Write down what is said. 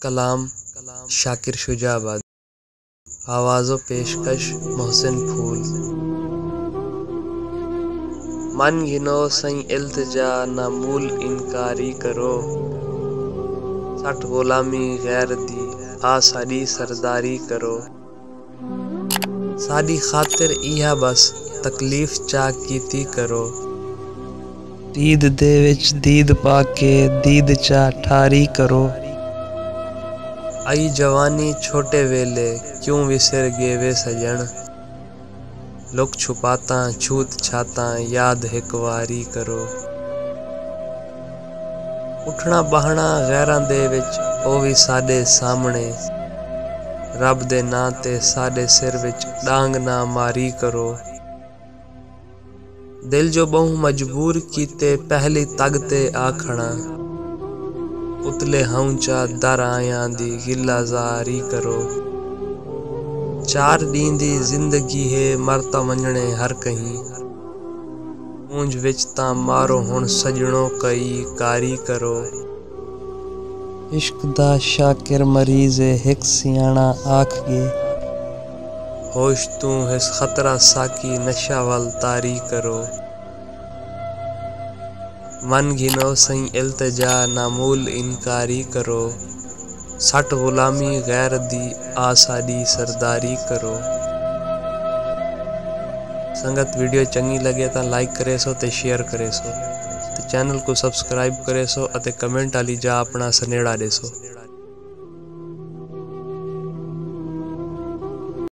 कलाम शाकिर शुजाबाद। आवाज़ो पेशकश मोहसिन फूल। मन घिनो सही इल्तिजा ना मूल इनकारी करो, सठ गुलामी गैर दी आ साड़ी सरदारी करो। साड़ी खातिर इहा बस तकलीफ चा कीती करो, दीद दे विच दीद पाके दीद चा ठारी करो। आई जवानी छोटे वेले क्यों विसर गेवे सजन, लुक छुपाता छूत छाता याद हिक वारी करो। उठना बहना गैरां दे विच ओ भी साडे सामने, रब दे नां ते साडे सिर विच डांग ना मारी करो। दिल जो बहु मजबूर कीते पहली तग ते आखना, उतले हऊंचा दर आया दी गिला जारी करो। चार दी दी जिंदगी है मरता वंजणे हर कहीं, मूंज विच तां मारो हुण सजणो कई कारी करो। इश्क दा शाकिर मरीज़े हिक सियाणा आख गे, होश तू हिस खतरा साकी नशा वल तारी करो। मन घिनो सही इल्तिजा ना मूल इनकारी करो, सठ गुलामी गैर दी आ साड़ी सरदारी करो। संगत वीडियो चंगी लगे तो लाइक करे सो ते शेयर करे सो, ते चैनल को सब्सक्राइब करे सो अते कमेंट आली जा अपना सनेड़ा दे सो।